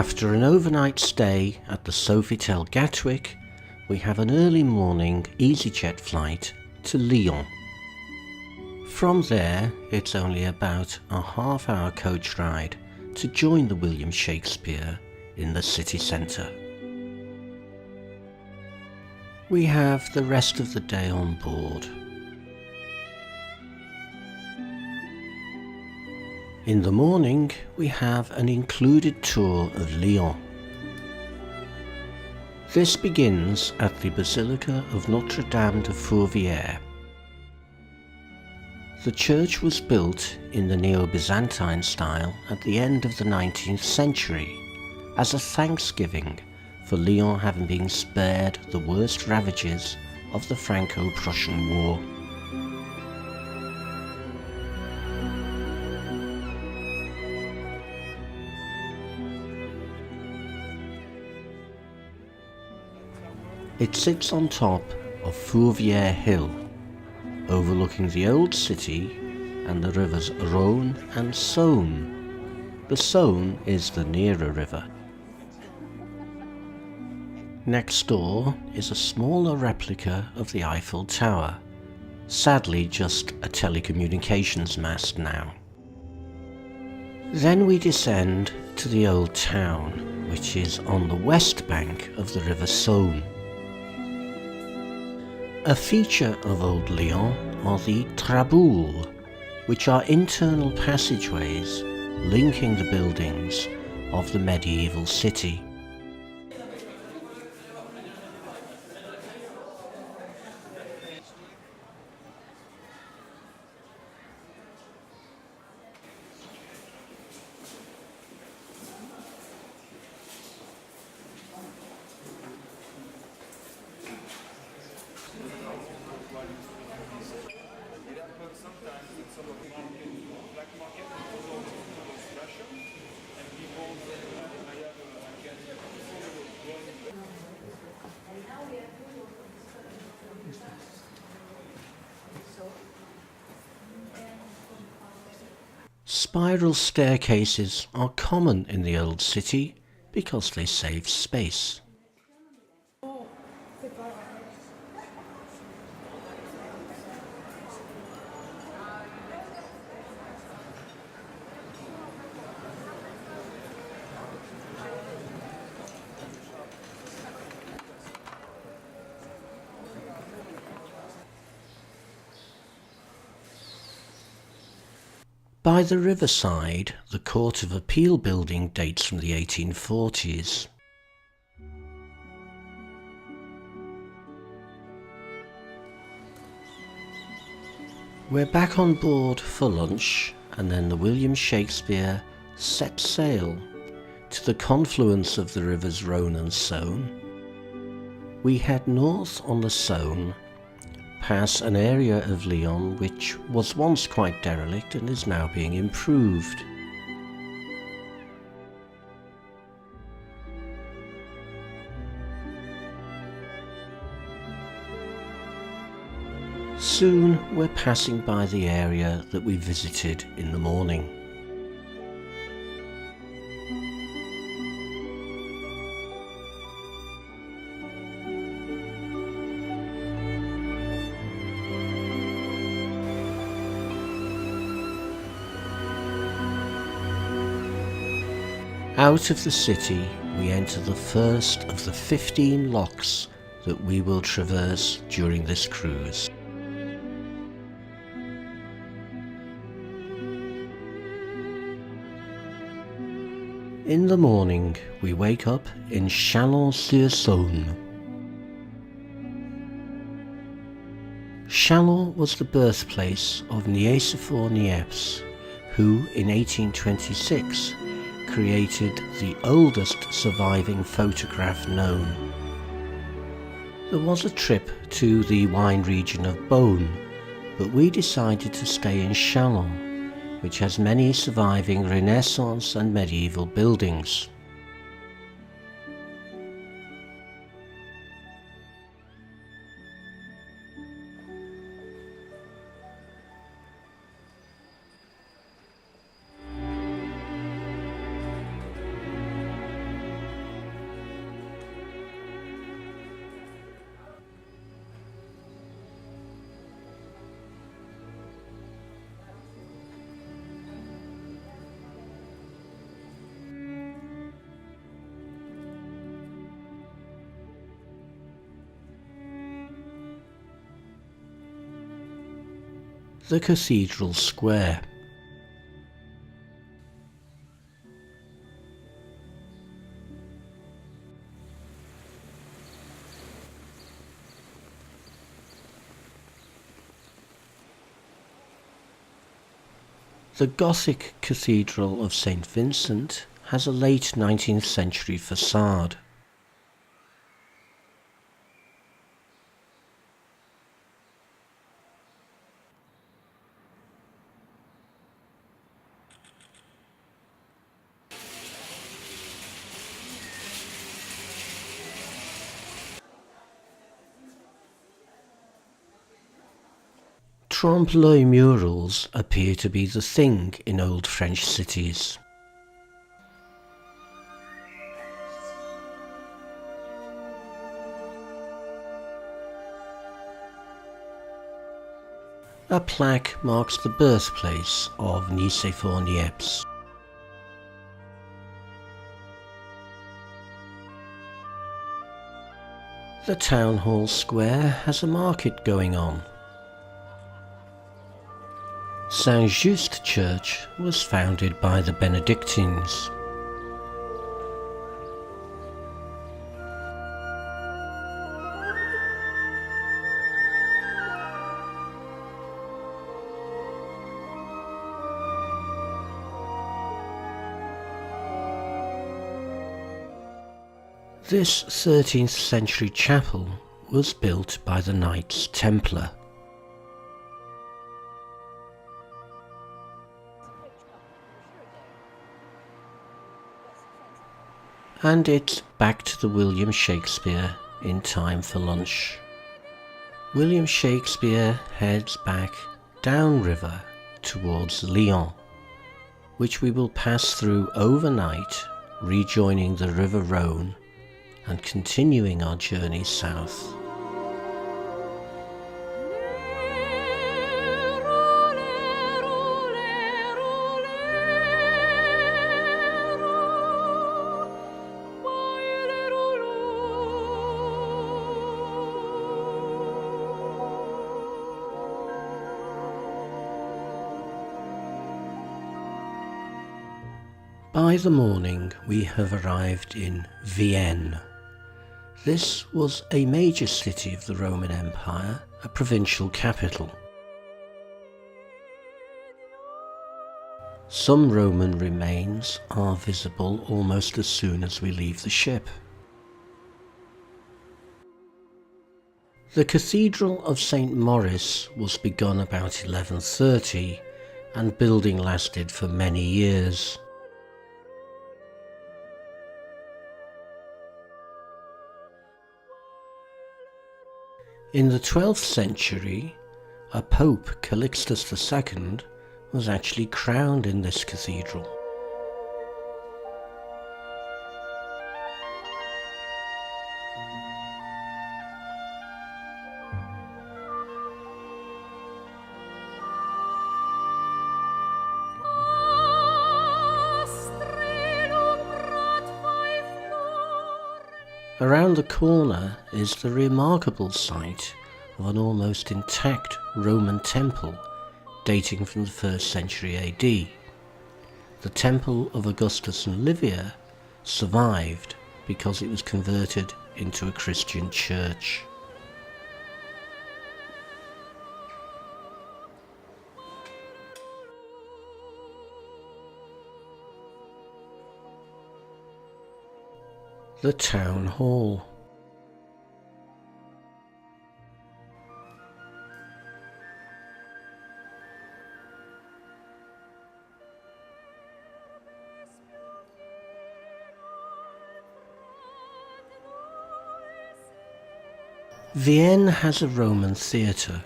After an overnight stay at the Sofitel Gatwick, we have an early morning EasyJet flight to Lyon. From there, it's only about a half-hour coach ride to join the William Shakespeare in the city centre. We have the rest of the day on board. In the morning, we have an included tour of Lyon. This begins at the Basilica of Notre-Dame de Fourvière. The church was built in the Neo-Byzantine style at the end of the 19th century as a thanksgiving for Lyon having been spared the worst ravages of the Franco-Prussian War. It sits on top of Fourvière Hill, overlooking the old city and the rivers Rhône and Saône. The Saône is the nearer river. Next door is a smaller replica of the Eiffel Tower, sadly just a telecommunications mast now. Then we descend to the old town, which is on the west bank of the river Saône. A feature of Old Lyon are the traboules, which are internal passageways linking the buildings of the medieval city. Spiral staircases are common in the old city because they save space. By the riverside, the Court of Appeal building dates from the 1840s. We're back on board for lunch, and then the William Shakespeare sets sail to the confluence of the rivers Rhône and Saône. We head north on the Saône, pass an area of Lyon which was once quite derelict and is now being improved. Soon we're passing by the area that we visited in the morning. Out of the city, we enter the first of the 15 locks that we will traverse during this cruise. In the morning, we wake up in Chalon-sur-Saône. Chalon was the birthplace of Nicéphore Niepce, who in 1826 created the oldest surviving photograph known. There was a trip to the wine region of Beaune, but we decided to stay in Chalon, which has many surviving Renaissance and medieval buildings. The Cathedral Square. The Gothic Cathedral of St. Vincent has a late 19th century facade. Trompe-l'œil murals appear to be the thing in old French cities. A plaque marks the birthplace of Nicéphore Niepce. The town hall square has a market going on. Saint-Just Church was founded by the Benedictines. This 13th century chapel was built by the Knights Templar. And it's back to the William Shakespeare in time for lunch. William Shakespeare heads back downriver towards Lyon, which we will pass through overnight, rejoining the River Rhône and continuing our journey south. By the morning we have arrived in Vienne. This was a major city of the Roman Empire, a provincial capital. Some Roman remains are visible almost as soon as we leave the ship. The Cathedral of St. Maurice was begun about 1130 and building lasted for many years. In the 12th century, a Pope, Calixtus II, was actually crowned in this cathedral. Around the corner is the remarkable site of an almost intact Roman temple dating from the 1st century AD. The temple of Augustus and Livia survived because it was converted into a Christian church. The Town Hall. Vienne has a Roman theatre,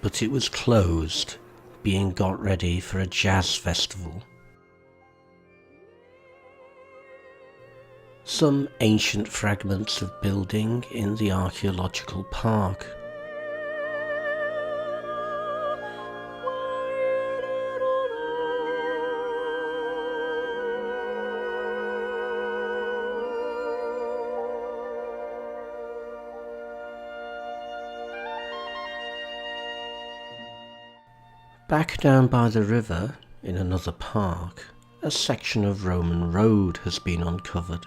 but it was closed, being got ready for a jazz festival. Some ancient fragments of building in the archaeological park. Back down by the river, in another park, a section of Roman road has been uncovered.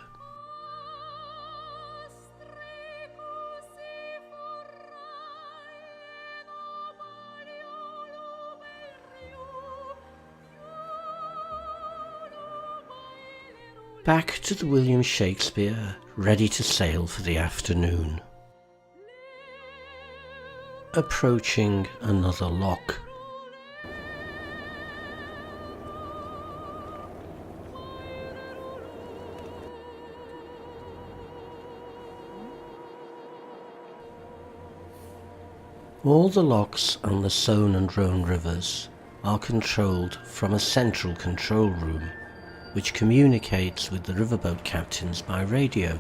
Back to the William Shakespeare, ready to sail for the afternoon. Approaching another lock. All the locks on the Saône and Rhone rivers are controlled from a central control room, which communicates with the riverboat captains by radio.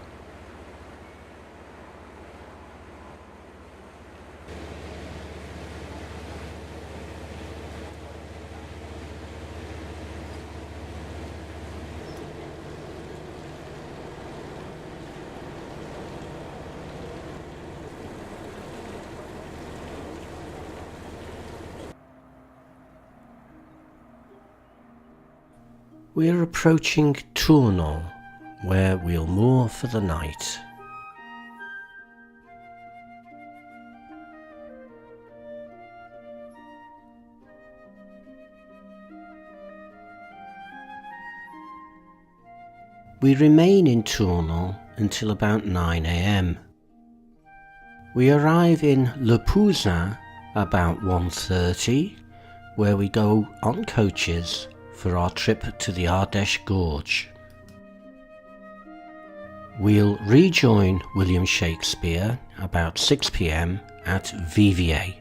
We are approaching Tournon, where we'll moor for the night. We remain in Tournon until about 9 AM. We arrive in Le Poussin about 1:30, where we go on coaches for our trip to the Ardèche Gorge. We'll rejoin William Shakespeare about 6 PM at Viviers.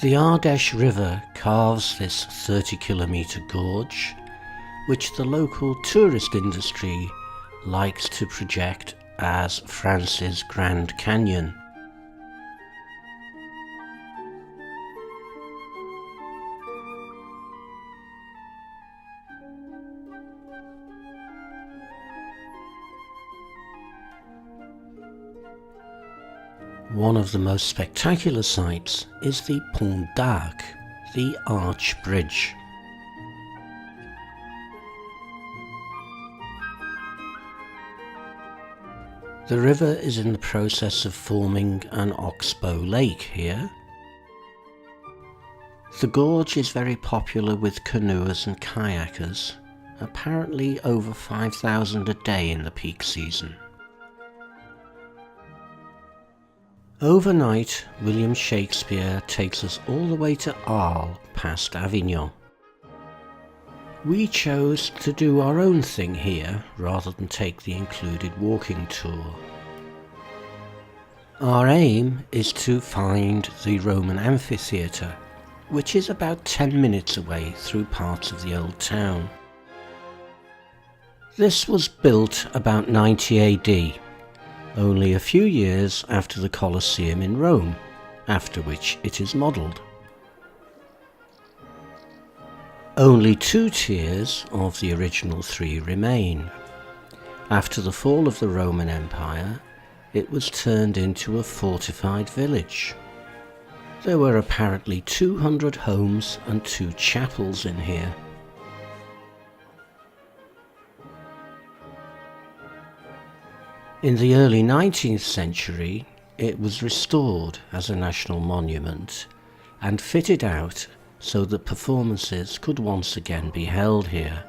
The Ardèche River carves this 30-kilometre gorge, which the local tourist industry likes to project as France's Grand Canyon. One of the most spectacular sights is the Pont d'Arc, the Arch Bridge. The river is in the process of forming an oxbow lake here. The gorge is very popular with canoers and kayakers, apparently over 5,000 a day in the peak season. Overnight, William Shakespeare takes us all the way to Arles, past Avignon. We chose to do our own thing here rather than take the included walking tour. Our aim is to find the Roman amphitheatre, which is about 10 minutes away through parts of the old town. This was built about 90 AD, only a few years after the Colosseum in Rome, after which it is modelled. Only 2 tiers of the original 3 remain. After the fall of the Roman Empire, it was turned into a fortified village. There were apparently 200 homes and 2 chapels in here. In the early 19th century, it was restored as a national monument and fitted out so that performances could once again be held here.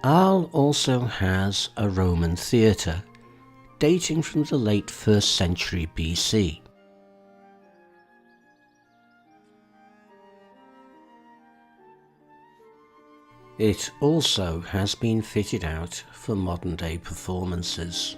Arles also has a Roman theatre, dating from the late 1st century BC. It also has been fitted out for modern-day performances.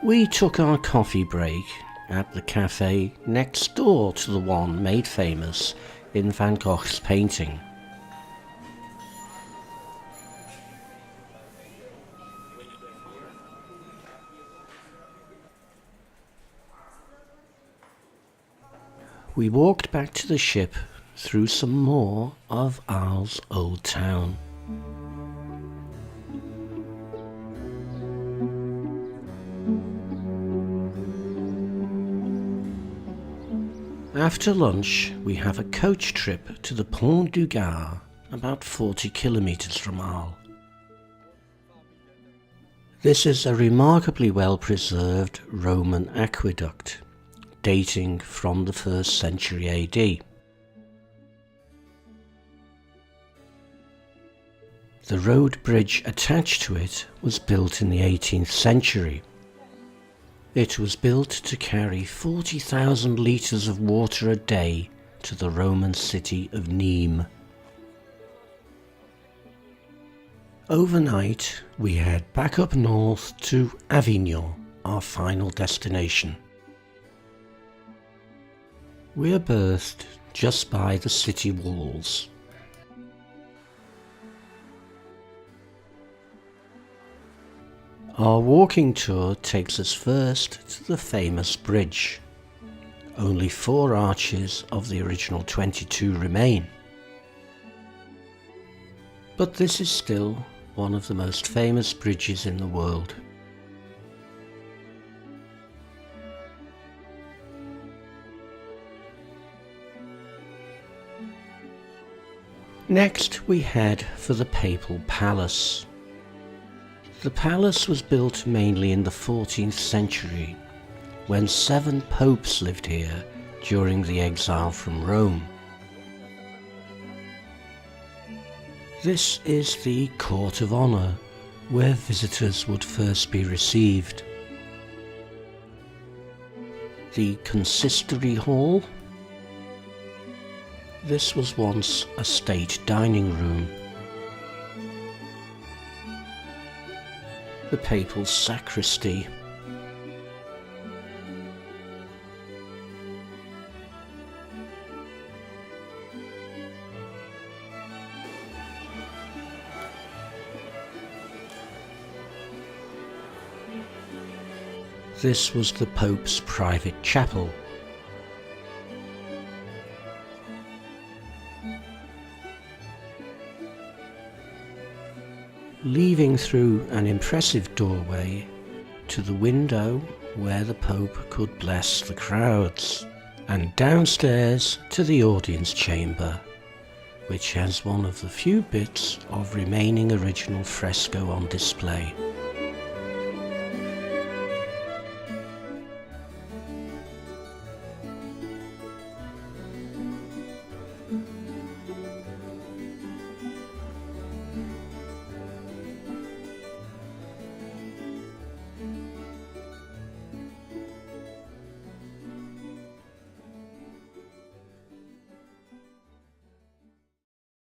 We took our coffee break at the cafe next door to the one made famous in Van Gogh's painting. We walked back to the ship through some more of Arles old town. After lunch, we have a coach trip to the Pont du Gard, about 40 kilometres from Arles. This is a remarkably well-preserved Roman aqueduct, dating from the 1st century AD. The road bridge attached to it was built in the 18th century. It was built to carry 40,000 litres of water a day to the Roman city of Nîmes. Overnight, we head back up north to Avignon, our final destination. We are berthed just by the city walls. Our walking tour takes us first to the famous bridge. Only 4 arches of the original 22 remain. But this is still one of the most famous bridges in the world. Next we head for the Papal Palace. The palace was built mainly in the 14th century, when 7 popes lived here during the exile from Rome. This is the Court of Honour, where visitors would first be received. The Consistory Hall. This was once a state dining room. The Papal Sacristy. This was the Pope's private chapel. Leaving through an impressive doorway to the window where the Pope could bless the crowds, and downstairs to the audience chamber, which has one of the few bits of remaining original fresco on display.